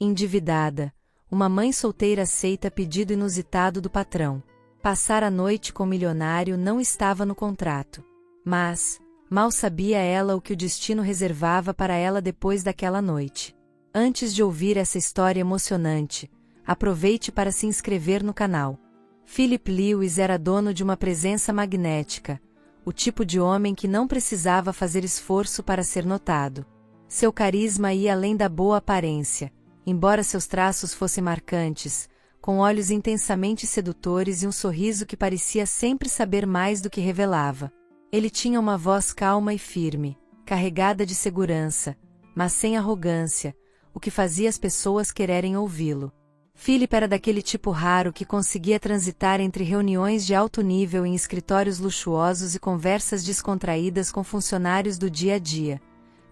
Endividada, uma mãe solteira aceita pedido inusitado do patrão. Passar a noite com o milionário não estava no contrato. Mas, mal sabia ela o que o destino reservava para ela depois daquela noite. Antes de ouvir essa história emocionante, aproveite para se inscrever no canal. Philip Lewis era dono de uma presença magnética, o tipo de homem que não precisava fazer esforço para ser notado. Seu carisma ia além da boa aparência, embora seus traços fossem marcantes, com olhos intensamente sedutores e um sorriso que parecia sempre saber mais do que revelava. Ele tinha uma voz calma e firme, carregada de segurança, mas sem arrogância, o que fazia as pessoas quererem ouvi-lo. Philip era daquele tipo raro que conseguia transitar entre reuniões de alto nível em escritórios luxuosos e conversas descontraídas com funcionários do dia a dia,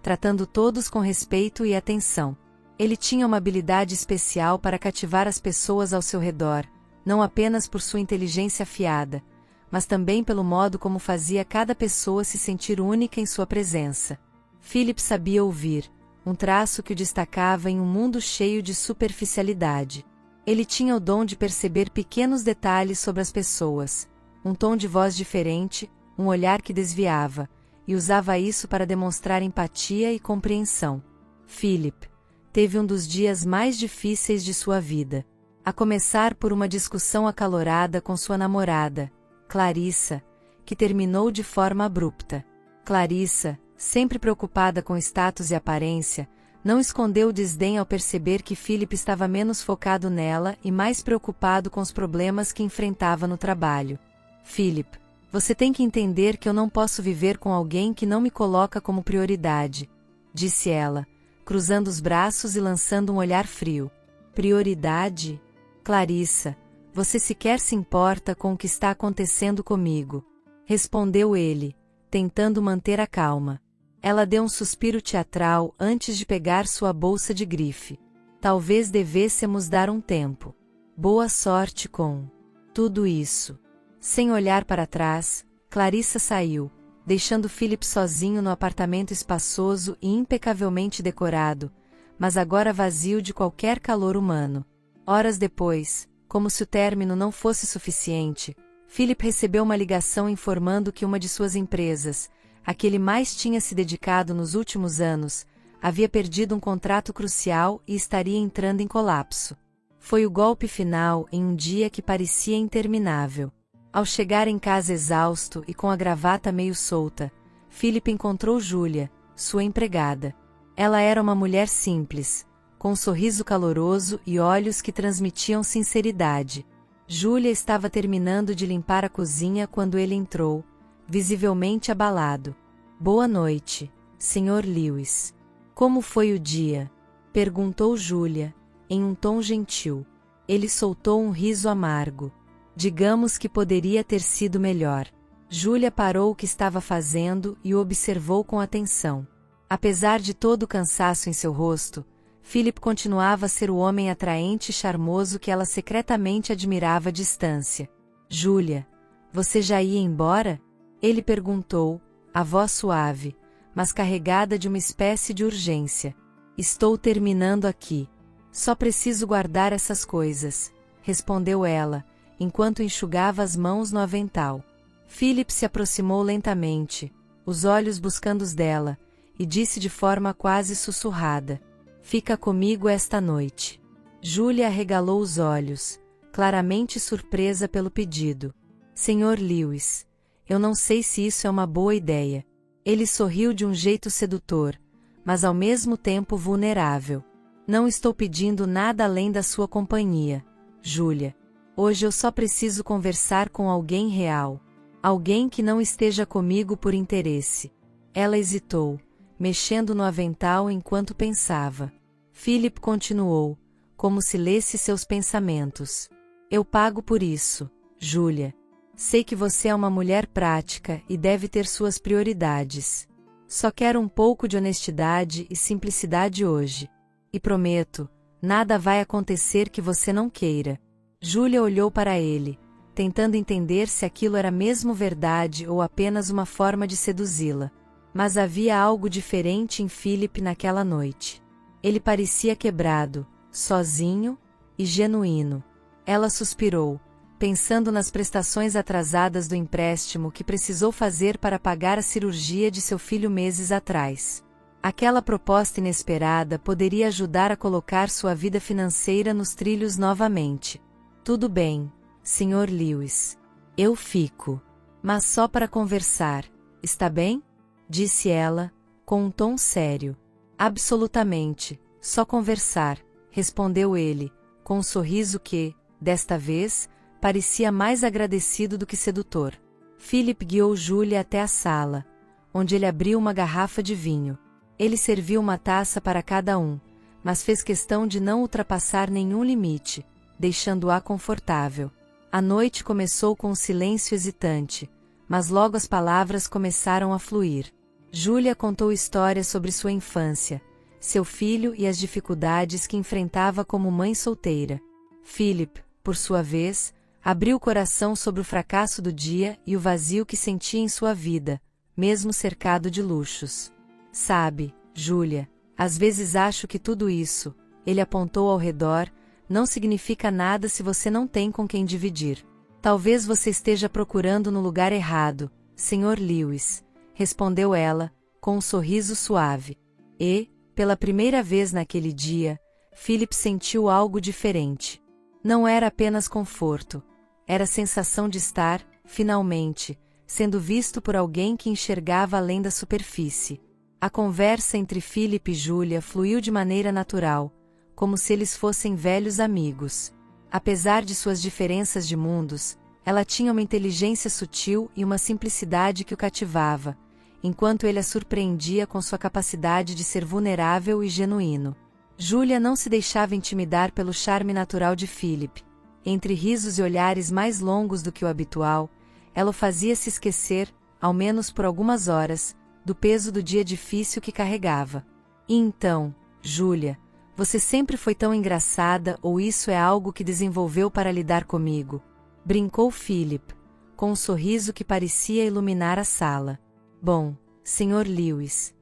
tratando todos com respeito e atenção. Ele tinha uma habilidade especial para cativar as pessoas ao seu redor, não apenas por sua inteligência afiada, mas também pelo modo como fazia cada pessoa se sentir única em sua presença. Philip sabia ouvir, um traço que o destacava em um mundo cheio de superficialidade. Ele tinha o dom de perceber pequenos detalhes sobre as pessoas, um tom de voz diferente, um olhar que desviava, e usava isso para demonstrar empatia e compreensão. Philip teve um dos dias mais difíceis de sua vida, a começar por uma discussão acalorada com sua namorada, Clarissa, que terminou de forma abrupta. Clarissa, sempre preocupada com status e aparência, não escondeu o desdém ao perceber que Philip estava menos focado nela e mais preocupado com os problemas que enfrentava no trabalho. Philip, você tem que entender que eu não posso viver com alguém que não me coloca como prioridade, disse ela, cruzando os braços e lançando um olhar frio. Prioridade? Clarissa, você sequer se importa com o que está acontecendo comigo, respondeu ele, tentando manter a calma. Ela deu um suspiro teatral antes de pegar sua bolsa de grife. Talvez devêssemos dar um tempo. Boa sorte com tudo isso. Sem olhar para trás, Clarissa saiu, deixando Philip sozinho no apartamento espaçoso e impecavelmente decorado, mas agora vazio de qualquer calor humano. Horas depois, como se o término não fosse suficiente, Philip recebeu uma ligação informando que uma de suas empresas, a que ele mais tinha se dedicado nos últimos anos, havia perdido um contrato crucial e estaria entrando em colapso. Foi o golpe final em um dia que parecia interminável. Ao chegar em casa exausto e com a gravata meio solta, Philip encontrou Julia, sua empregada. Ela era uma mulher simples, com um sorriso caloroso e olhos que transmitiam sinceridade. Julia estava terminando de limpar a cozinha quando ele entrou, visivelmente abalado. Boa noite, Sr. Lewis. Como foi o dia? Perguntou Julia, em um tom gentil. Ele soltou um riso amargo. Digamos que poderia ter sido melhor. Julia parou o que estava fazendo e o observou com atenção. Apesar de todo o cansaço em seu rosto, Philip continuava a ser o homem atraente e charmoso que ela secretamente admirava à distância. Julia, você já ia embora? Ele perguntou, a voz suave, mas carregada de uma espécie de urgência. Estou terminando aqui. Só preciso guardar essas coisas, respondeu ela, enquanto enxugava as mãos no avental. Philip se aproximou lentamente, os olhos buscando os dela, e disse de forma quase sussurrada: Fica comigo esta noite. Julia arregalou os olhos, claramente surpresa pelo pedido. Sr. Lewis, eu não sei se isso é uma boa ideia. Ele sorriu de um jeito sedutor, mas ao mesmo tempo vulnerável. Não estou pedindo nada além da sua companhia, Julia. Hoje eu só preciso conversar com alguém real. Alguém que não esteja comigo por interesse. Ela hesitou, mexendo no avental enquanto pensava. Philip continuou, como se lesse seus pensamentos. Eu pago por isso, Julia. Sei que você é uma mulher prática e deve ter suas prioridades. Só quero um pouco de honestidade e simplicidade hoje. E prometo, nada vai acontecer que você não queira. Julia olhou para ele, tentando entender se aquilo era mesmo verdade ou apenas uma forma de seduzi-la. Mas havia algo diferente em Philip naquela noite. Ele parecia quebrado, sozinho e genuíno. Ela suspirou, pensando nas prestações atrasadas do empréstimo que precisou fazer para pagar a cirurgia de seu filho meses atrás. Aquela proposta inesperada poderia ajudar a colocar sua vida financeira nos trilhos novamente. Tudo bem, Sr. Lewis. Eu fico. Mas só para conversar, está bem? Disse ela, com um tom sério. Absolutamente, só conversar, respondeu ele, com um sorriso que, desta vez, parecia mais agradecido do que sedutor. Philip guiou Julia até a sala, onde ele abriu uma garrafa de vinho. Ele serviu uma taça para cada um, mas fez questão de não ultrapassar nenhum limite, deixando-a confortável. A noite começou com um silêncio hesitante, mas logo as palavras começaram a fluir. Julia contou histórias sobre sua infância, seu filho e as dificuldades que enfrentava como mãe solteira. Philip, por sua vez, abriu o coração sobre o fracasso do dia e o vazio que sentia em sua vida, mesmo cercado de luxos. Sabe, Julia, às vezes acho que tudo isso, ele apontou ao redor, não significa nada se você não tem com quem dividir. Talvez você esteja procurando no lugar errado, Sr. Lewis, respondeu ela, com um sorriso suave. E, pela primeira vez naquele dia, Philip sentiu algo diferente. Não era apenas conforto, era a sensação de estar, finalmente, sendo visto por alguém que enxergava além da superfície. A conversa entre Philip e Julia fluiu de maneira natural, como se eles fossem velhos amigos. Apesar de suas diferenças de mundos, ela tinha uma inteligência sutil e uma simplicidade que o cativava, enquanto ele a surpreendia com sua capacidade de ser vulnerável e genuíno. Julia não se deixava intimidar pelo charme natural de Philip. Entre risos e olhares mais longos do que o habitual, ela o fazia se esquecer, ao menos por algumas horas, do peso do dia difícil que carregava. E então, Julia, você sempre foi tão engraçada ou isso é algo que desenvolveu para lidar comigo? Brincou Philip, com um sorriso que parecia iluminar a sala. Bom, Sr. Lewis.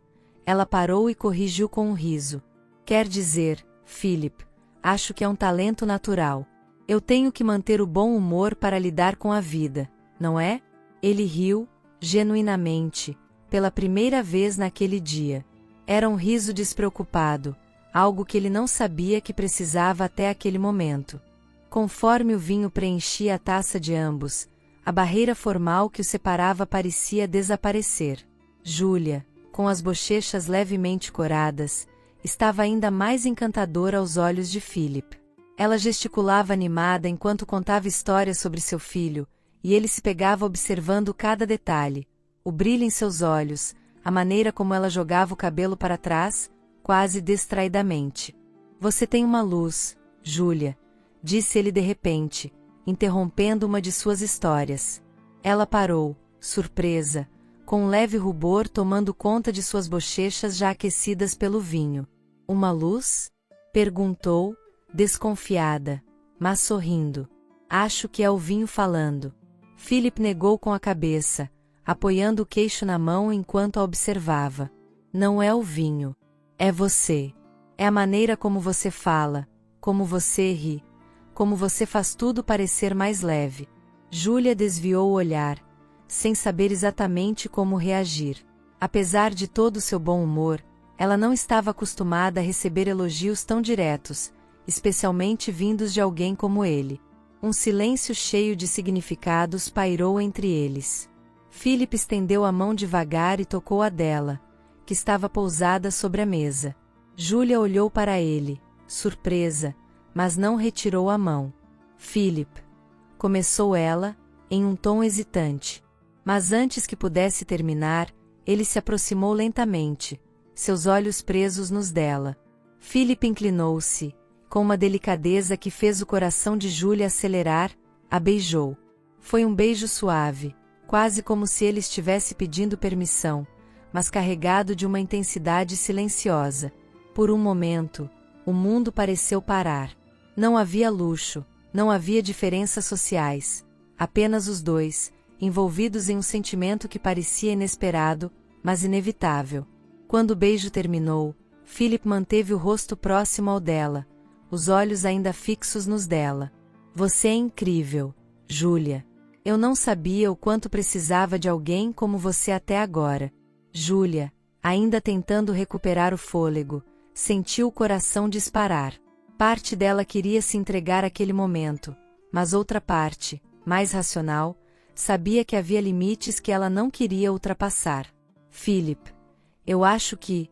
Ela parou e corrigiu com um riso. Quer dizer, Philip, acho que é um talento natural. Eu tenho que manter o bom humor para lidar com a vida, não é? Ele riu, genuinamente, pela primeira vez naquele dia. Era um riso despreocupado, algo que ele não sabia que precisava até aquele momento. Conforme o vinho preenchia a taça de ambos, a barreira formal que os separava parecia desaparecer. Julia, com as bochechas levemente coradas, estava ainda mais encantadora aos olhos de Philip. Ela gesticulava animada enquanto contava histórias sobre seu filho, e ele se pegava observando cada detalhe, o brilho em seus olhos, a maneira como ela jogava o cabelo para trás, quase distraidamente. Você tem uma luz, Julia, disse ele de repente, interrompendo uma de suas histórias. Ela parou, surpresa, com um leve rubor tomando conta de suas bochechas já aquecidas pelo vinho. Uma luz? Perguntou, desconfiada, mas sorrindo. Acho que é o vinho falando. Philip negou com a cabeça, apoiando o queixo na mão enquanto a observava. Não é o vinho. É você. É a maneira como você fala, como você ri, como você faz tudo parecer mais leve. Julia desviou o olhar, sem saber exatamente como reagir. Apesar de todo o seu bom humor, ela não estava acostumada a receber elogios tão diretos, especialmente vindos de alguém como ele. Um silêncio cheio de significados pairou entre eles. Philip estendeu a mão devagar e tocou a dela, que estava pousada sobre a mesa. Julia olhou para ele, surpresa, mas não retirou a mão. Philip, começou ela, em um tom hesitante. Mas antes que pudesse terminar, ele se aproximou lentamente, seus olhos presos nos dela. Philip inclinou-se, com uma delicadeza que fez o coração de Julia acelerar, a beijou. Foi um beijo suave, quase como se ele estivesse pedindo permissão, mas carregado de uma intensidade silenciosa. Por um momento, o mundo pareceu parar. Não havia luxo, não havia diferenças sociais, apenas os dois, envolvidos em um sentimento que parecia inesperado, mas inevitável. Quando o beijo terminou, Philip manteve o rosto próximo ao dela, os olhos ainda fixos nos dela. Você é incrível, Júlia. Eu não sabia o quanto precisava de alguém como você até agora. Júlia, ainda tentando recuperar o fôlego, sentiu o coração disparar. Parte dela queria se entregar àquele momento, mas outra parte, mais racional, sabia que havia limites que ela não queria ultrapassar. Philip, eu acho que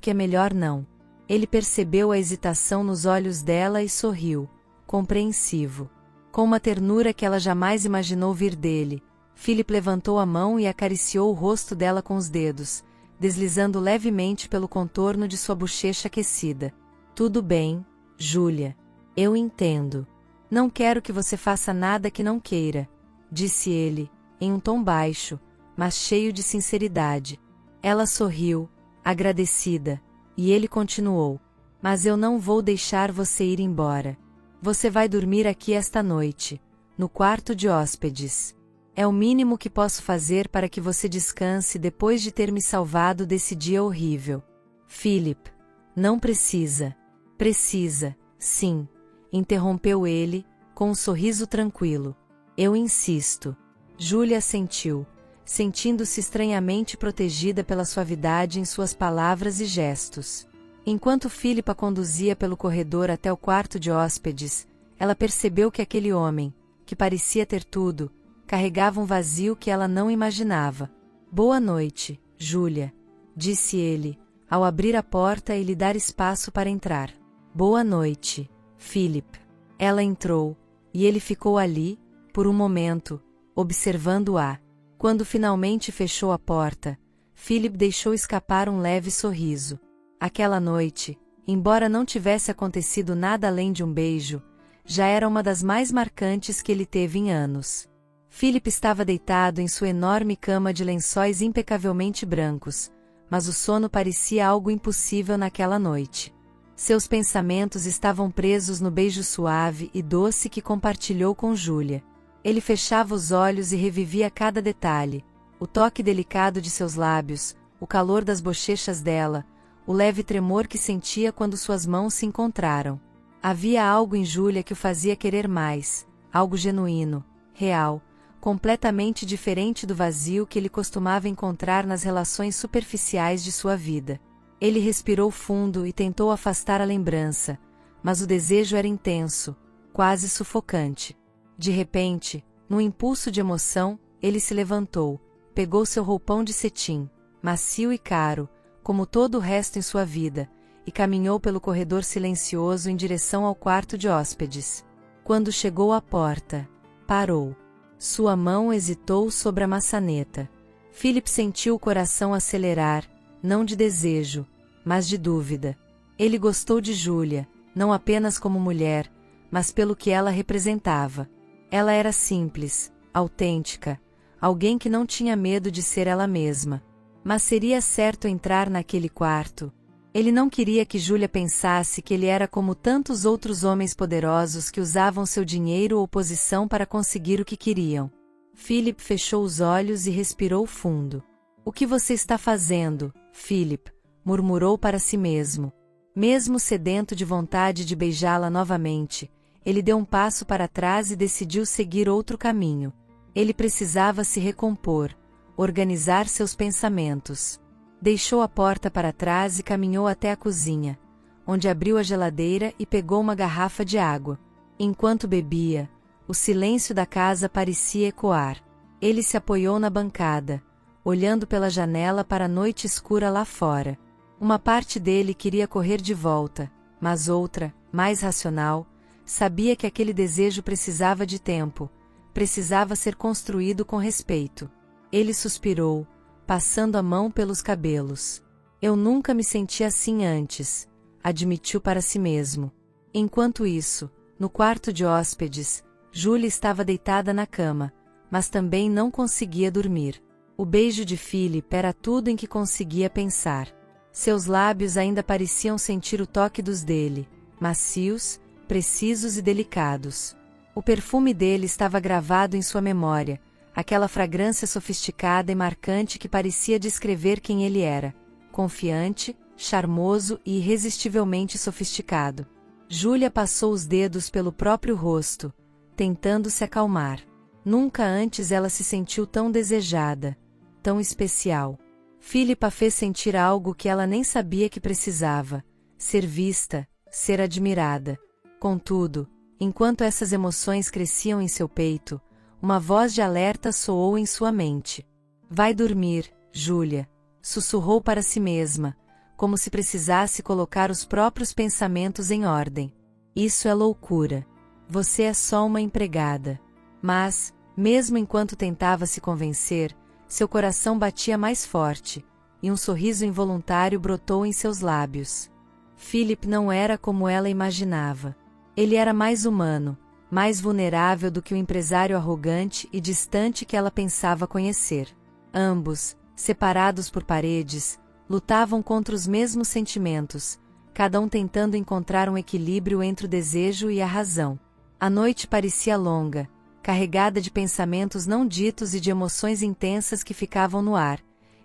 é melhor não. Ele percebeu a hesitação nos olhos dela e sorriu, compreensivo. Com uma ternura que ela jamais imaginou vir dele, Philip levantou a mão e acariciou o rosto dela com os dedos, deslizando levemente pelo contorno de sua bochecha aquecida. Tudo bem, Júlia. Eu entendo. Não quero que você faça nada que não queira, disse ele, em um tom baixo, mas cheio de sinceridade. Ela sorriu, agradecida, e ele continuou. Mas eu não vou deixar você ir embora. Você vai dormir aqui esta noite, no quarto de hóspedes. É o mínimo que posso fazer para que você descanse depois de ter me salvado desse dia horrível. Philip, não precisa. Precisa, sim, interrompeu ele, com um sorriso tranquilo. Eu insisto. Júlia assentiu, sentindo-se estranhamente protegida pela suavidade em suas palavras e gestos. Enquanto Philip a conduzia pelo corredor até o quarto de hóspedes, ela percebeu que aquele homem, que parecia ter tudo, carregava um vazio que ela não imaginava. Boa noite, Júlia, disse ele, ao abrir a porta e lhe dar espaço para entrar. Boa noite, Philip. Ela entrou, e ele ficou ali, por um momento, observando-a. Quando finalmente fechou a porta, Philip deixou escapar um leve sorriso. Aquela noite, embora não tivesse acontecido nada além de um beijo, já era uma das mais marcantes que ele teve em anos. Philip estava deitado em sua enorme cama de lençóis impecavelmente brancos, mas o sono parecia algo impossível naquela noite. Seus pensamentos estavam presos no beijo suave e doce que compartilhou com Júlia. Ele fechava os olhos e revivia cada detalhe, o toque delicado de seus lábios, o calor das bochechas dela, o leve tremor que sentia quando suas mãos se encontraram. Havia algo em Júlia que o fazia querer mais, algo genuíno, real, completamente diferente do vazio que ele costumava encontrar nas relações superficiais de sua vida. Ele respirou fundo e tentou afastar a lembrança, mas o desejo era intenso, quase sufocante. De repente, num impulso de emoção, ele se levantou, pegou seu roupão de cetim, macio e caro, como todo o resto em sua vida, e caminhou pelo corredor silencioso em direção ao quarto de hóspedes. Quando chegou à porta, parou. Sua mão hesitou sobre a maçaneta. Philip sentiu o coração acelerar, não de desejo, mas de dúvida. Ele gostou de Júlia, não apenas como mulher, mas pelo que ela representava. Ela era simples, autêntica, alguém que não tinha medo de ser ela mesma. Mas seria certo entrar naquele quarto? Ele não queria que Júlia pensasse que ele era como tantos outros homens poderosos que usavam seu dinheiro ou posição para conseguir o que queriam. Philip fechou os olhos e respirou fundo. O que você está fazendo, Philip? Murmurou para si mesmo. Mesmo sedento de vontade de beijá-la novamente, ele deu um passo para trás e decidiu seguir outro caminho. Ele precisava se recompor, organizar seus pensamentos. Deixou a porta para trás e caminhou até a cozinha, onde abriu a geladeira e pegou uma garrafa de água. Enquanto bebia, o silêncio da casa parecia ecoar. Ele se apoiou na bancada, olhando pela janela para a noite escura lá fora. Uma parte dele queria correr de volta, mas outra, mais racional, sabia que aquele desejo precisava de tempo, precisava ser construído com respeito. Ele suspirou, passando a mão pelos cabelos. Eu nunca me senti assim antes, admitiu para si mesmo. Enquanto isso, no quarto de hóspedes, Júlia estava deitada na cama, mas também não conseguia dormir. O beijo de Philip era tudo em que conseguia pensar. Seus lábios ainda pareciam sentir o toque dos dele, macios, precisos e delicados. O perfume dele estava gravado em sua memória, aquela fragrância sofisticada e marcante que parecia descrever quem ele era, confiante, charmoso e irresistivelmente sofisticado. Júlia passou os dedos pelo próprio rosto, tentando se acalmar. Nunca antes ela se sentiu tão desejada, tão especial. Philip a fez sentir algo que ela nem sabia que precisava: ser vista, ser admirada. Contudo, enquanto essas emoções cresciam em seu peito, uma voz de alerta soou em sua mente. Vai dormir, Júlia, sussurrou para si mesma, como se precisasse colocar os próprios pensamentos em ordem. Isso é loucura. Você é só uma empregada. Mas, mesmo enquanto tentava se convencer, seu coração batia mais forte, e um sorriso involuntário brotou em seus lábios. Philip não era como ela imaginava. Ele era mais humano, mais vulnerável do que o empresário arrogante e distante que ela pensava conhecer. Ambos, separados por paredes, lutavam contra os mesmos sentimentos, cada um tentando encontrar um equilíbrio entre o desejo e a razão. A noite parecia longa, carregada de pensamentos não ditos e de emoções intensas que ficavam no ar,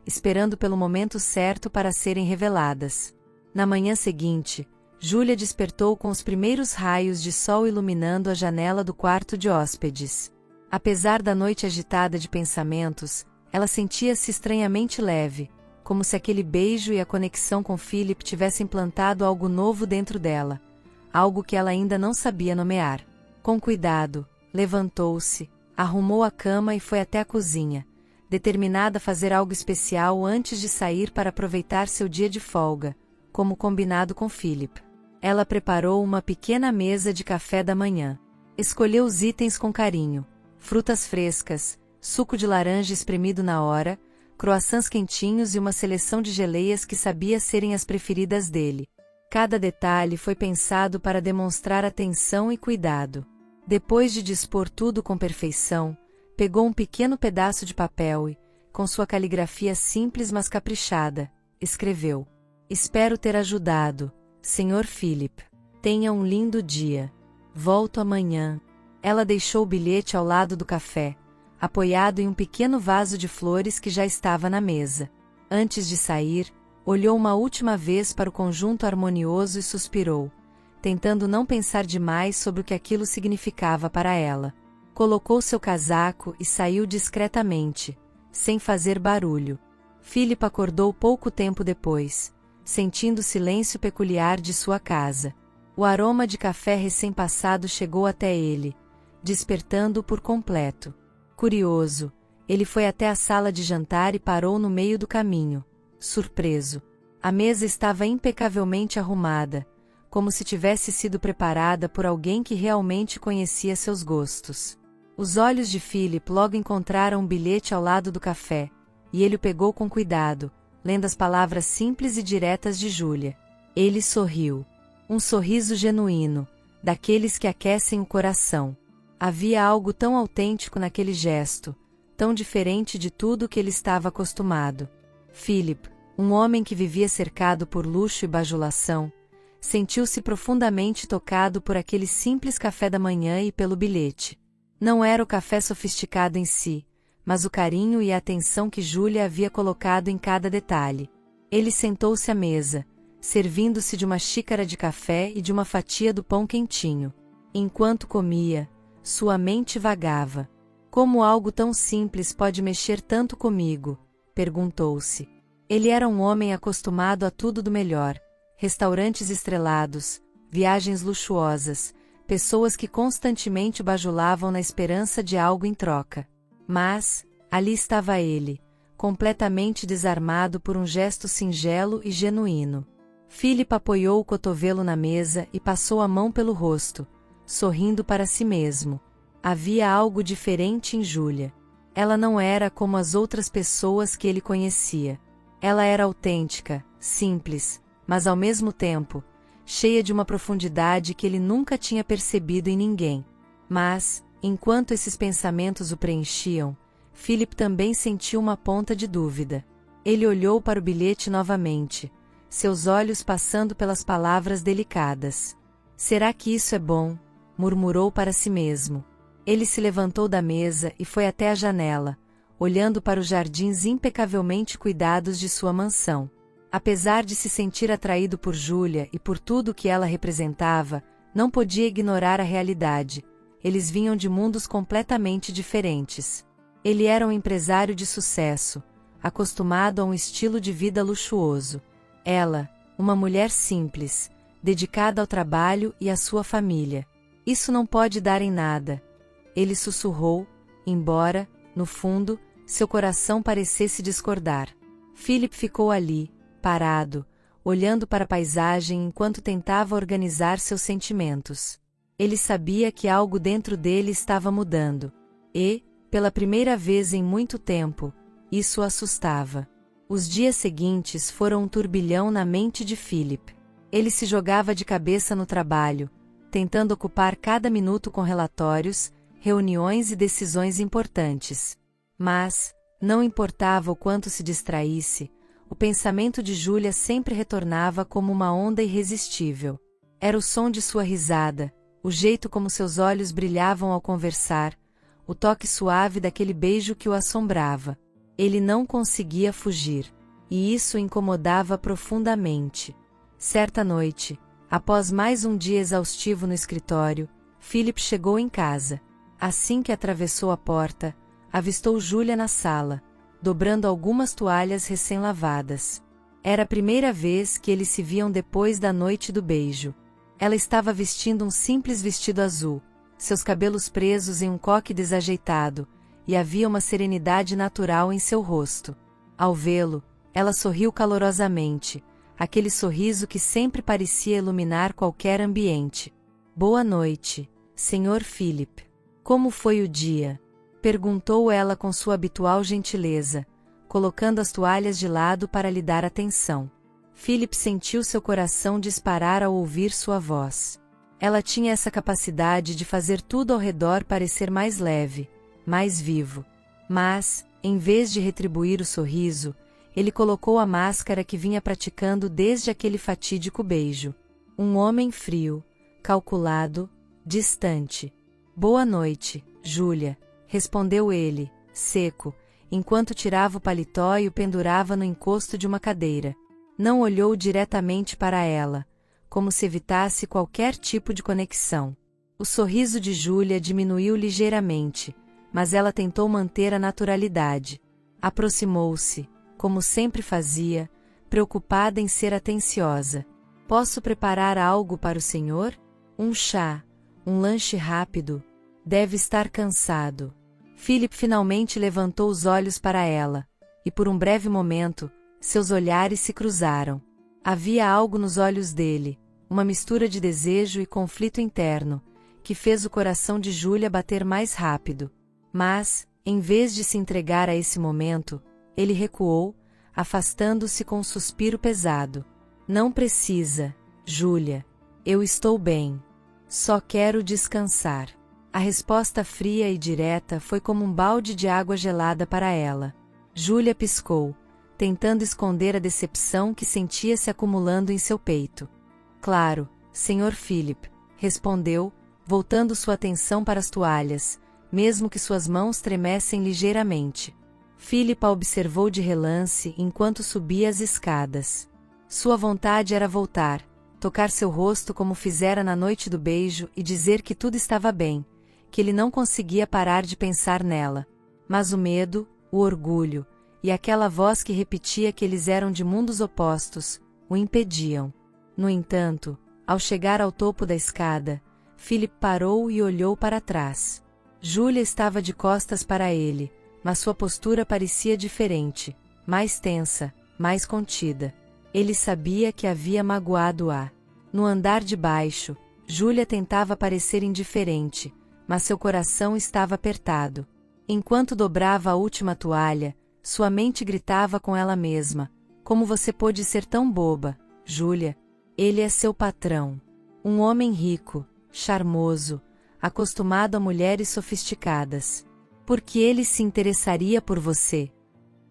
esperando pelo momento certo para serem reveladas. Na manhã seguinte, Júlia despertou com os primeiros raios de sol iluminando a janela do quarto de hóspedes. Apesar da noite agitada de pensamentos, ela sentia-se estranhamente leve, como se aquele beijo e a conexão com Philip tivessem plantado algo novo dentro dela, algo que ela ainda não sabia nomear. Com cuidado, levantou-se, arrumou a cama e foi até a cozinha, determinada a fazer algo especial antes de sair para aproveitar seu dia de folga, como combinado com Philip. Ela preparou uma pequena mesa de café da manhã. Escolheu os itens com carinho: frutas frescas, suco de laranja espremido na hora, croissants quentinhos e uma seleção de geleias que sabia serem as preferidas dele. Cada detalhe foi pensado para demonstrar atenção e cuidado. Depois de dispor tudo com perfeição, pegou um pequeno pedaço de papel e, com sua caligrafia simples mas caprichada, escreveu: Espero ter ajudado, Sr. Philip. Tenha um lindo dia. Volto amanhã. Ela deixou o bilhete ao lado do café, apoiado em um pequeno vaso de flores que já estava na mesa. Antes de sair, olhou uma última vez para o conjunto harmonioso e suspirou, tentando não pensar demais sobre o que aquilo significava para ela. Colocou seu casaco e saiu discretamente, sem fazer barulho. Philip acordou pouco tempo depois, sentindo o silêncio peculiar de sua casa. O aroma de café recém-passado chegou até ele, despertando-o por completo. Curioso, ele foi até a sala de jantar e parou no meio do caminho, surpreso. A mesa estava impecavelmente arrumada, como se tivesse sido preparada por alguém que realmente conhecia seus gostos. Os olhos de Philip logo encontraram um bilhete ao lado do café, e ele o pegou com cuidado, lendo as palavras simples e diretas de Júlia. Ele sorriu. Um sorriso genuíno, daqueles que aquecem o coração. Havia algo tão autêntico naquele gesto, tão diferente de tudo que ele estava acostumado. Philip, um homem que vivia cercado por luxo e bajulação, sentiu-se profundamente tocado por aquele simples café da manhã e pelo bilhete. Não era o café sofisticado em si, mas o carinho e a atenção que Júlia havia colocado em cada detalhe. Ele sentou-se à mesa, servindo-se de uma xícara de café e de uma fatia do pão quentinho. Enquanto comia, sua mente vagava. Como algo tão simples pode mexer tanto comigo? Perguntou-se. Ele era um homem acostumado a tudo do melhor: restaurantes estrelados, viagens luxuosas, pessoas que constantemente bajulavam na esperança de algo em troca. Mas, ali estava ele, completamente desarmado por um gesto singelo e genuíno. Philip apoiou o cotovelo na mesa e passou a mão pelo rosto, sorrindo para si mesmo. Havia algo diferente em Júlia. Ela não era como as outras pessoas que ele conhecia. Ela era autêntica, simples, mas ao mesmo tempo, cheia de uma profundidade que ele nunca tinha percebido em ninguém. Mas, enquanto esses pensamentos o preenchiam, Philip também sentiu uma ponta de dúvida. Ele olhou para o bilhete novamente, seus olhos passando pelas palavras delicadas. Será que isso é bom? Murmurou para si mesmo. Ele se levantou da mesa e foi até a janela, olhando para os jardins impecavelmente cuidados de sua mansão. Apesar de se sentir atraído por Júlia e por tudo o que ela representava, não podia ignorar a realidade. Eles vinham de mundos completamente diferentes. Ele era um empresário de sucesso, acostumado a um estilo de vida luxuoso. Ela, uma mulher simples, dedicada ao trabalho e à sua família. Isso não pode dar em nada. Ele sussurrou, embora, no fundo, seu coração parecesse discordar. Philip ficou ali, parado, olhando para a paisagem enquanto tentava organizar seus sentimentos. Ele sabia que algo dentro dele estava mudando. E, pela primeira vez em muito tempo, isso o assustava. Os dias seguintes foram um turbilhão na mente de Philip. Ele se jogava de cabeça no trabalho, tentando ocupar cada minuto com relatórios, reuniões e decisões importantes. Mas, não importava o quanto se distraísse, o pensamento de Júlia sempre retornava como uma onda irresistível. Era o som de sua risada, o jeito como seus olhos brilhavam ao conversar, o toque suave daquele beijo que o assombrava. Ele não conseguia fugir, e isso o incomodava profundamente. Certa noite, após mais um dia exaustivo no escritório, Philip chegou em casa. Assim que atravessou a porta, avistou Júlia na sala, dobrando algumas toalhas recém-lavadas. Era a primeira vez que eles se viam depois da noite do beijo. Ela estava vestindo um simples vestido azul, seus cabelos presos em um coque desajeitado, e havia uma serenidade natural em seu rosto. Ao vê-lo, ela sorriu calorosamente, aquele sorriso que sempre parecia iluminar qualquer ambiente. "Boa noite, Sr. Philip. Como foi o dia?" perguntou ela com sua habitual gentileza, colocando as toalhas de lado para lhe dar atenção. Philip sentiu seu coração disparar ao ouvir sua voz. Ela tinha essa capacidade de fazer tudo ao redor parecer mais leve, mais vivo. Mas, em vez de retribuir o sorriso, ele colocou a máscara que vinha praticando desde aquele fatídico beijo. Um homem frio, calculado, distante. "Boa noite, Júlia", respondeu ele, seco, enquanto tirava o paletó e o pendurava no encosto de uma cadeira. Não olhou diretamente para ela, como se evitasse qualquer tipo de conexão. O sorriso de Júlia diminuiu ligeiramente, mas ela tentou manter a naturalidade. Aproximou-se, como sempre fazia, preocupada em ser atenciosa. "Posso preparar algo para o senhor? Um chá, um lanche rápido? Deve estar cansado." Philip finalmente levantou os olhos para ela, e por um breve momento, seus olhares se cruzaram. Havia algo nos olhos dele, uma mistura de desejo e conflito interno, que fez o coração de Júlia bater mais rápido. Mas, em vez de se entregar a esse momento, ele recuou, afastando-se com um suspiro pesado. "Não precisa, Júlia. Eu estou bem. Só quero descansar." A resposta fria e direta foi como um balde de água gelada para ela. Júlia piscou, tentando esconder a decepção que sentia se acumulando em seu peito. "Claro, Sr. Philip", respondeu, voltando sua atenção para as toalhas, mesmo que suas mãos tremessem ligeiramente. Philip a observou de relance enquanto subia as escadas. Sua vontade era voltar, tocar seu rosto como fizera na noite do beijo e dizer que tudo estava bem, que ele não conseguia parar de pensar nela. Mas o medo, o orgulho, e aquela voz que repetia que eles eram de mundos opostos, o impediam. No entanto, ao chegar ao topo da escada, Philip parou e olhou para trás. Júlia estava de costas para ele, mas sua postura parecia diferente, mais tensa, mais contida. Ele sabia que havia magoado-a. No andar de baixo, Júlia tentava parecer indiferente, mas seu coração estava apertado. Enquanto dobrava a última toalha, sua mente gritava com ela mesma: "Como você pôde ser tão boba, Júlia? Ele é seu patrão. Um homem rico, charmoso, acostumado a mulheres sofisticadas. Por que ele se interessaria por você?"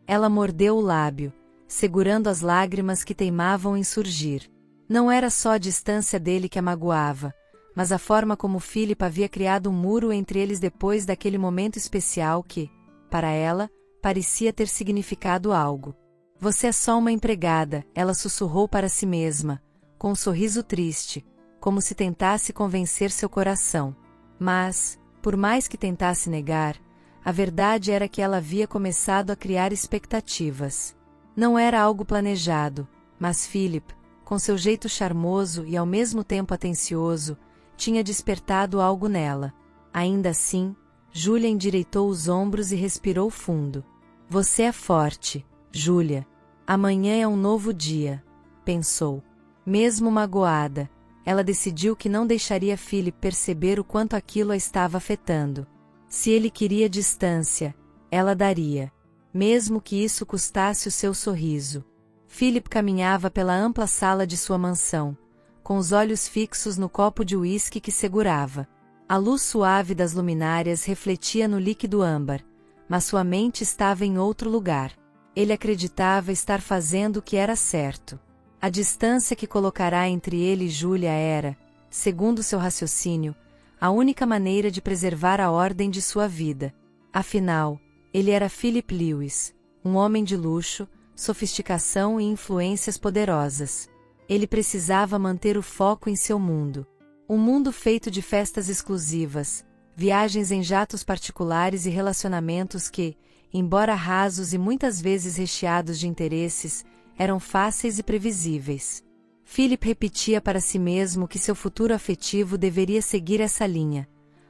Ela mordeu o lábio, segurando as lágrimas que teimavam em surgir. Não era só a distância dele que a magoava, mas a forma como Philip havia criado um muro entre eles depois daquele momento especial que, para ela, parecia ter significado algo. Você é só uma empregada, ela sussurrou para si mesma, com um sorriso triste, como se tentasse convencer seu coração. Mas, por mais que tentasse negar, a verdade era que ela havia começado a criar expectativas. Não era algo planejado, mas Philip, com seu jeito charmoso e ao mesmo tempo atencioso, tinha despertado algo nela. Ainda assim, Julia endireitou os ombros e respirou fundo. Você é forte, Julia. Amanhã é um novo dia, pensou. Mesmo magoada, ela decidiu que não deixaria Philip perceber o quanto aquilo a estava afetando. Se ele queria distância, ela daria, mesmo que isso custasse o seu sorriso. Philip caminhava pela ampla sala de sua mansão, com os olhos fixos no copo de uísque que segurava. A luz suave das luminárias refletia no líquido âmbar, mas sua mente estava em outro lugar. Ele acreditava estar fazendo o que era certo. A distância que colocará entre ele e Julia era, segundo seu raciocínio, a única maneira de preservar a ordem de sua vida. Afinal, ele era Philip Lewis, um homem de luxo, sofisticação e influências poderosas. Ele precisava manter o foco em seu mundo. Um mundo feito de festas exclusivas, viagens em jatos particulares e relacionamentos que, embora rasos e muitas vezes recheados de interesses, eram fáceis e previsíveis. Philip repetia para si mesmo que seu futuro afetivo deveria seguir essa linha.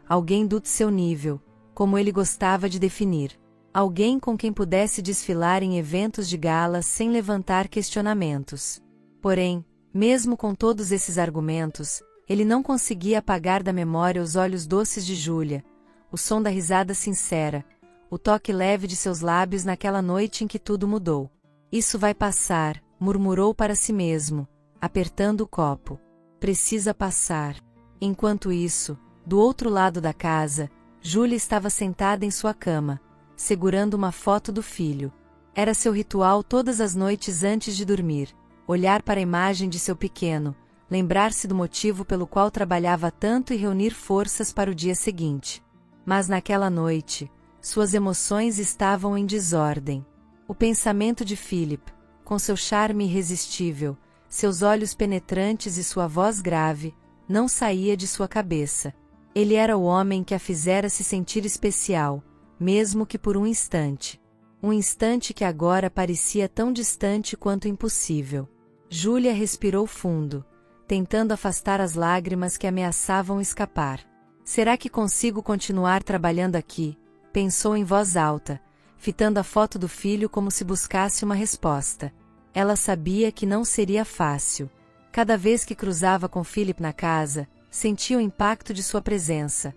Alguém do seu nível, como ele gostava de definir. Alguém com quem pudesse desfilar em eventos de gala sem levantar questionamentos. Porém, mesmo com todos esses argumentos, ele não conseguia apagar da memória os olhos doces de Julia, o som da risada sincera, o toque leve de seus lábios naquela noite em que tudo mudou. Isso vai passar, murmurou para si mesmo, apertando o copo. Precisa passar. Enquanto isso, do outro lado da casa, Julia estava sentada em sua cama, segurando uma foto do filho. Era seu ritual todas as noites antes de dormir, olhar para a imagem de seu pequeno, lembrar-se do motivo pelo qual trabalhava tanto e reunir forças para o dia seguinte. Mas naquela noite, suas emoções estavam em desordem. O pensamento de Philip, com seu charme irresistível, seus olhos penetrantes e sua voz grave, não saía de sua cabeça. Ele era o homem que a fizera se sentir especial, mesmo que por um instante. Um instante que agora parecia tão distante quanto impossível. Julia respirou fundo, tentando afastar as lágrimas que ameaçavam escapar. Será que consigo continuar trabalhando aqui? Pensou em voz alta, fitando a foto do filho como se buscasse uma resposta. Ela sabia que não seria fácil. Cada vez que cruzava com Philip na casa, sentia o impacto de sua presença.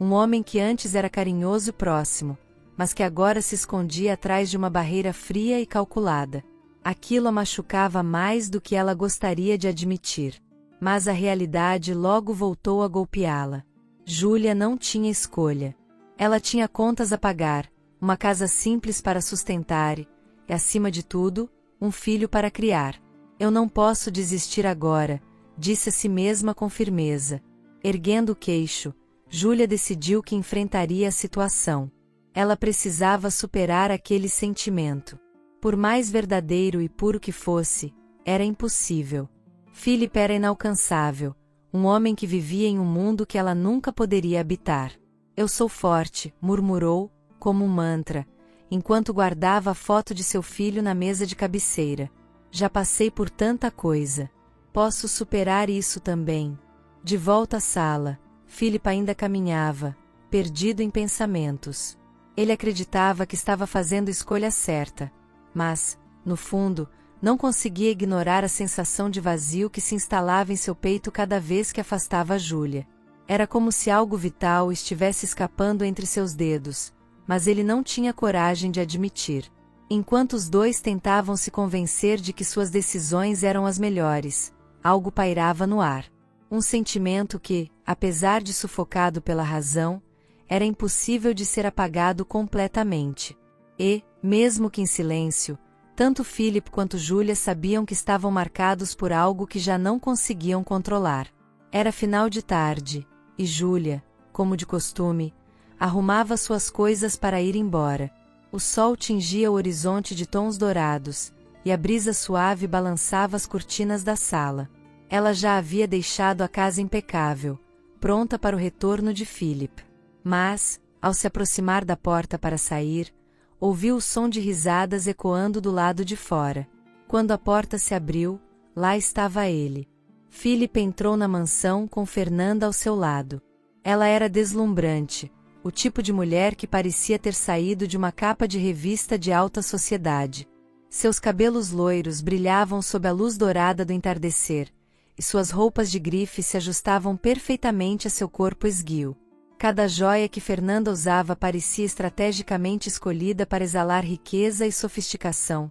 Um homem que antes era carinhoso e próximo, mas que agora se escondia atrás de uma barreira fria e calculada. Aquilo a machucava mais do que ela gostaria de admitir. Mas a realidade logo voltou a golpeá-la. Julia não tinha escolha. Ela tinha contas a pagar, uma casa simples para sustentar e, acima de tudo, um filho para criar. Eu não posso desistir agora, disse a si mesma com firmeza. Erguendo o queixo, Julia decidiu que enfrentaria a situação. Ela precisava superar aquele sentimento. Por mais verdadeiro e puro que fosse, era impossível. Philip era inalcançável, um homem que vivia em um mundo que ela nunca poderia habitar. Eu sou forte, murmurou, como um mantra, enquanto guardava a foto de seu filho na mesa de cabeceira. Já passei por tanta coisa. Posso superar isso também. De volta à sala, Philip ainda caminhava, perdido em pensamentos. Ele acreditava que estava fazendo a escolha certa, mas, no fundo, não conseguia ignorar a sensação de vazio que se instalava em seu peito cada vez que afastava Julia. Era como se algo vital estivesse escapando entre seus dedos, mas ele não tinha coragem de admitir. Enquanto os dois tentavam se convencer de que suas decisões eram as melhores, algo pairava no ar. Um sentimento que, apesar de sufocado pela razão, era impossível de ser apagado completamente. E, mesmo que em silêncio, tanto Philip quanto Julia sabiam que estavam marcados por algo que já não conseguiam controlar. Era final de tarde, e Julia, como de costume, arrumava suas coisas para ir embora. O sol tingia o horizonte de tons dourados, e a brisa suave balançava as cortinas da sala. Ela já havia deixado a casa impecável, pronta para o retorno de Philip. Mas, ao se aproximar da porta para sair, ouviu o som de risadas ecoando do lado de fora. Quando a porta se abriu, lá estava ele. Philip entrou na mansão com Fernanda ao seu lado. Ela era deslumbrante, o tipo de mulher que parecia ter saído de uma capa de revista de alta sociedade. Seus cabelos loiros brilhavam sob a luz dourada do entardecer, e suas roupas de grife se ajustavam perfeitamente a seu corpo esguio. Cada joia que Fernanda usava parecia estrategicamente escolhida para exalar riqueza e sofisticação,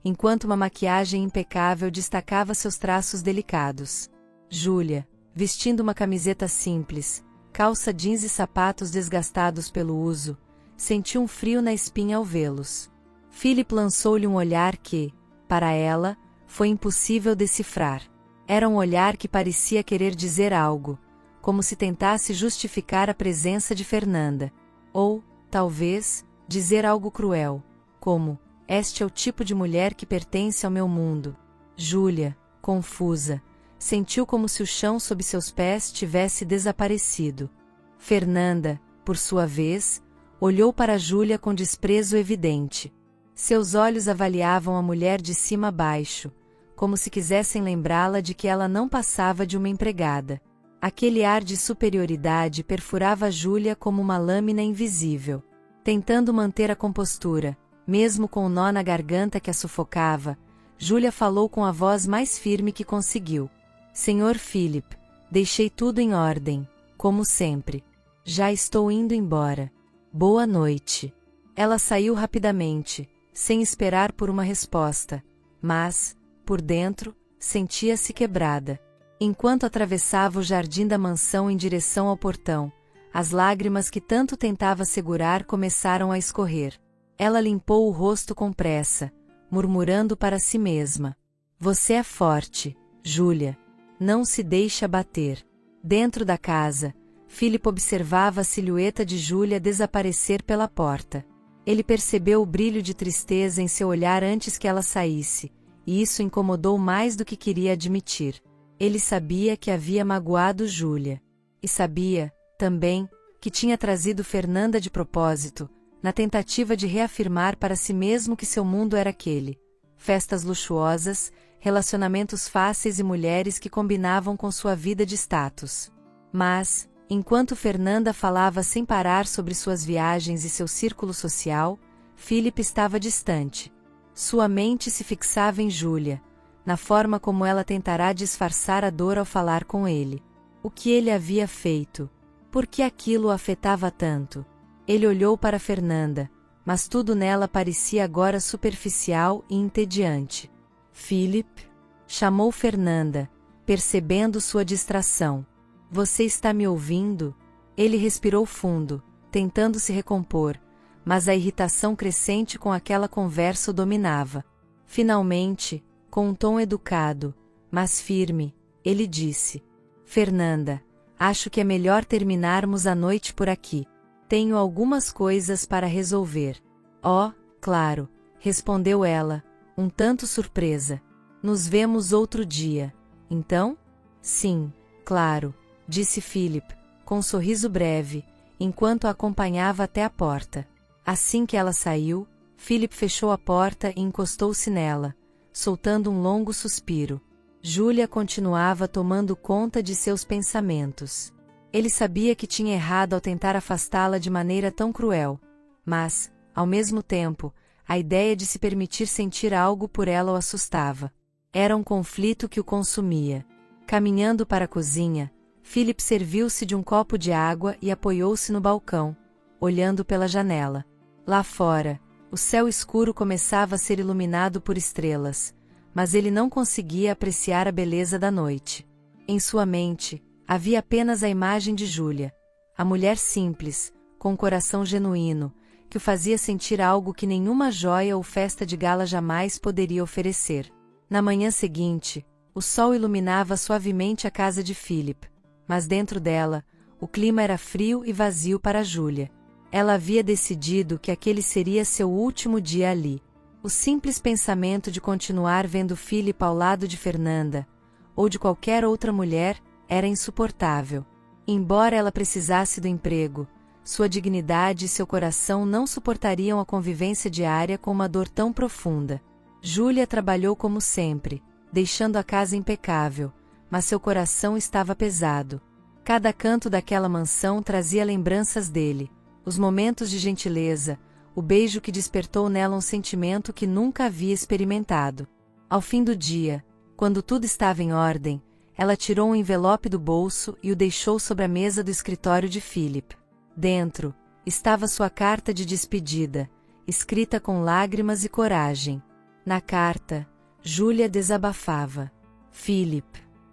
enquanto uma maquiagem impecável destacava seus traços delicados. Júlia, vestindo uma camiseta simples, calça jeans e sapatos desgastados pelo uso, sentiu um frio na espinha ao vê-los. Philip lançou-lhe um olhar que, para ela, foi impossível decifrar. Era um olhar que parecia querer dizer algo, como se tentasse justificar a presença de Fernanda. Ou, talvez, dizer algo cruel, como: "Este é o tipo de mulher que pertence ao meu mundo." Júlia, confusa, sentiu como se o chão sob seus pés tivesse desaparecido. Fernanda, por sua vez, olhou para Júlia com desprezo evidente. Seus olhos avaliavam a mulher de cima a baixo, como se quisessem lembrá-la de que ela não passava de uma empregada. Aquele ar de superioridade perfurava Júlia como uma lâmina invisível. Tentando manter a compostura, mesmo com o nó na garganta que a sufocava, Júlia falou com a voz mais firme que conseguiu. "Senhor Philip, deixei tudo em ordem, como sempre. Já estou indo embora. Boa noite." Ela saiu rapidamente, sem esperar por uma resposta, mas, por dentro, sentia-se quebrada. Enquanto atravessava o jardim da mansão em direção ao portão, as lágrimas que tanto tentava segurar começaram a escorrer. Ela limpou o rosto com pressa, murmurando para si mesma: "Você é forte, Júlia. Não se deixe abater." Dentro da casa, Philip observava a silhueta de Júlia desaparecer pela porta. Ele percebeu o brilho de tristeza em seu olhar antes que ela saísse, e isso incomodou mais do que queria admitir. Ele sabia que havia magoado Júlia. E sabia, também, que tinha trazido Fernanda de propósito, na tentativa de reafirmar para si mesmo que seu mundo era aquele: festas luxuosas, relacionamentos fáceis e mulheres que combinavam com sua vida de status. Mas, enquanto Fernanda falava sem parar sobre suas viagens e seu círculo social, Philip estava distante. Sua mente se fixava em Júlia, na forma como ela tentará disfarçar a dor ao falar com ele. O que ele havia feito? Por que aquilo o afetava tanto? Ele olhou para Fernanda, mas tudo nela parecia agora superficial e entediante. "Philip?" chamou Fernanda, percebendo sua distração. "Você está me ouvindo?" Ele respirou fundo, tentando se recompor, mas a irritação crescente com aquela conversa o dominava. Finalmente, com um tom educado, mas firme, ele disse: "Fernanda, acho que é melhor terminarmos a noite por aqui. Tenho algumas coisas para resolver." "Oh, claro", respondeu ela, um tanto surpresa. "Nos vemos outro dia, então?" "Sim, claro", disse Philip, com um sorriso breve, enquanto a acompanhava até a porta. Assim que ela saiu, Philip fechou a porta e encostou-se nela, soltando um longo suspiro. Júlia continuava tomando conta de seus pensamentos. Ele sabia que tinha errado ao tentar afastá-la de maneira tão cruel, mas, ao mesmo tempo, a ideia de se permitir sentir algo por ela o assustava. Era um conflito que o consumia. Caminhando para a cozinha, Philip serviu-se de um copo de água e apoiou-se no balcão, olhando pela janela. Lá fora, o céu escuro começava a ser iluminado por estrelas, mas ele não conseguia apreciar a beleza da noite. Em sua mente, havia apenas a imagem de Júlia, a mulher simples, com um coração genuíno, que o fazia sentir algo que nenhuma joia ou festa de gala jamais poderia oferecer. Na manhã seguinte, o sol iluminava suavemente a casa de Philip, mas dentro dela, o clima era frio e vazio para Júlia. Ela havia decidido que aquele seria seu último dia ali. O simples pensamento de continuar vendo Philip ao lado de Fernanda, ou de qualquer outra mulher, era insuportável. Embora ela precisasse do emprego, sua dignidade e seu coração não suportariam a convivência diária com uma dor tão profunda. Júlia trabalhou como sempre, deixando a casa impecável, mas seu coração estava pesado. Cada canto daquela mansão trazia lembranças dele, os momentos de gentileza, o beijo que despertou nela um sentimento que nunca havia experimentado. Ao fim do dia, quando tudo estava em ordem, ela tirou um envelope do bolso e o deixou sobre a mesa do escritório de Philip. Dentro, estava sua carta de despedida, escrita com lágrimas e coragem. Na carta, Júlia desabafava. Philip,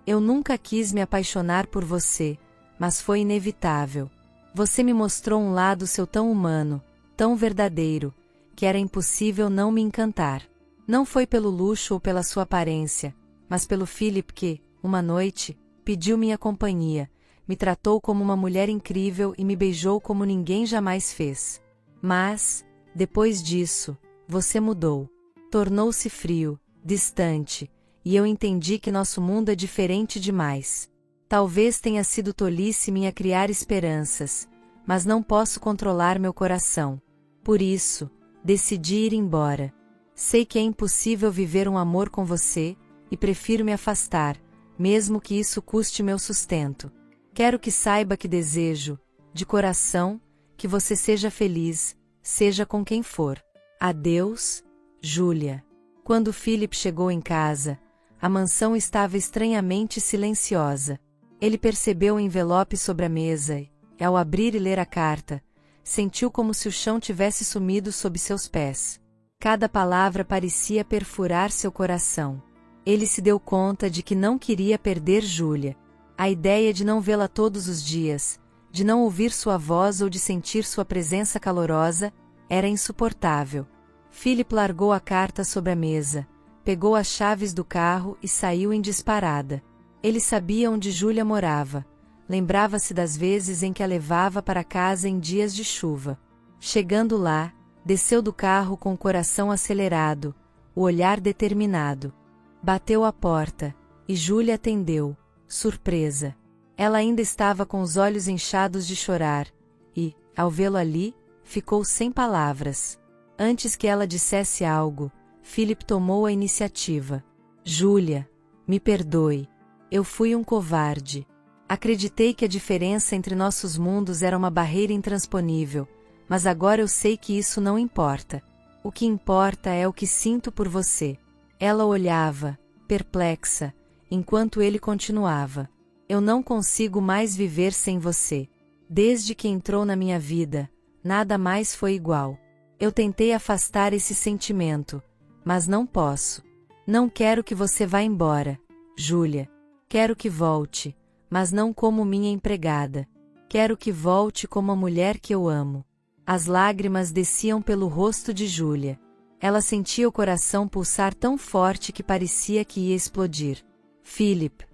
eu nunca quis me apaixonar por você, mas foi inevitável. Você me mostrou um lado seu tão humano, tão verdadeiro, que era impossível não me encantar. Não foi pelo luxo ou pela sua aparência, mas pelo Philip que, uma noite, pediu minha companhia, me tratou como uma mulher incrível e me beijou como ninguém jamais fez. Mas, depois disso, você mudou. Tornou-se frio, distante, e eu entendi que nosso mundo é diferente demais. Talvez tenha sido tolice minha criar esperanças, mas não posso controlar meu coração. Por isso, decidi ir embora. Sei que é impossível viver um amor com você, e prefiro me afastar, mesmo que isso custe meu sustento. Quero que saiba que desejo, de coração, que você seja feliz, seja com quem for. Adeus, Júlia. Quando Philip chegou em casa, a mansão estava estranhamente silenciosa. Ele percebeu o envelope sobre a mesa e, ao abrir e ler a carta, sentiu como se o chão tivesse sumido sob seus pés. Cada palavra parecia perfurar seu coração. Ele se deu conta de que não queria perder Júlia. A ideia de não vê-la todos os dias, de não ouvir sua voz ou de sentir sua presença calorosa, era insuportável. Philip largou a carta sobre a mesa, pegou as chaves do carro e saiu em disparada. Ele sabia onde Júlia morava. Lembrava-se das vezes em que a levava para casa em dias de chuva. Chegando lá, desceu do carro com o coração acelerado, o olhar determinado. Bateu à porta, e Júlia atendeu, surpresa. Ela ainda estava com os olhos inchados de chorar, e, ao vê-lo ali, ficou sem palavras. Antes que ela dissesse algo, Philip tomou a iniciativa. Júlia, me perdoe. Eu fui um covarde. Acreditei que a diferença entre nossos mundos era uma barreira intransponível, mas agora eu sei que isso não importa. O que importa é o que sinto por você. Ela olhava, perplexa, enquanto ele continuava. Eu não consigo mais viver sem você. Desde que entrou na minha vida, nada mais foi igual. Eu tentei afastar esse sentimento, mas não posso. Não quero que você vá embora, Júlia. Quero que volte, mas não como minha empregada. Quero que volte como a mulher que eu amo. As lágrimas desciam pelo rosto de Júlia. Ela sentia o coração pulsar tão forte que parecia que ia explodir. Philip,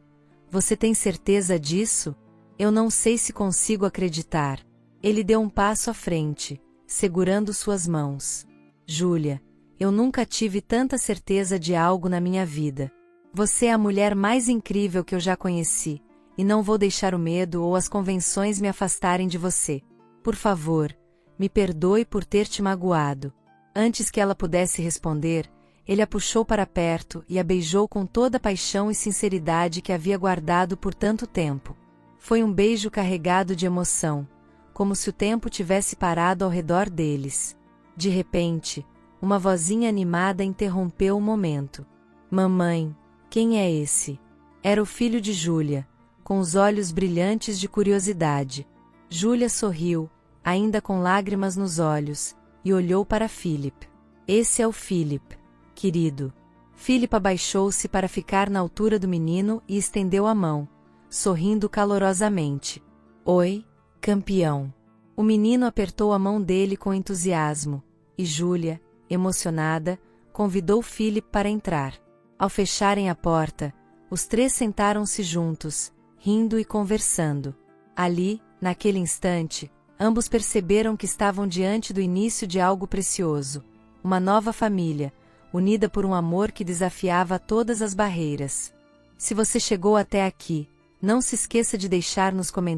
você tem certeza disso? Eu não sei se consigo acreditar. Ele deu um passo à frente, segurando suas mãos. Júlia, eu nunca tive tanta certeza de algo na minha vida. Você é a mulher mais incrível que eu já conheci, e não vou deixar o medo ou as convenções me afastarem de você. Por favor, me perdoe por ter te magoado. Antes que ela pudesse responder, ele a puxou para perto e a beijou com toda a paixão e sinceridade que havia guardado por tanto tempo. Foi um beijo carregado de emoção, como se o tempo tivesse parado ao redor deles. De repente, uma vozinha animada interrompeu o momento. Mamãe, quem é esse? Era o filho de Júlia, com os olhos brilhantes de curiosidade. Júlia sorriu, ainda com lágrimas nos olhos, e olhou para Philip. Esse é o Philip, querido. Philip abaixou-se para ficar na altura do menino e estendeu a mão, sorrindo calorosamente. Oi, campeão. O menino apertou a mão dele com entusiasmo, e Júlia, emocionada, convidou Philip para entrar. Ao fecharem a porta, os três sentaram-se juntos, rindo e conversando. Ali, naquele instante, ambos perceberam que estavam diante do início de algo precioso, uma nova família, unida por um amor que desafiava todas as barreiras. Se você chegou até aqui, não se esqueça de deixar nos comentários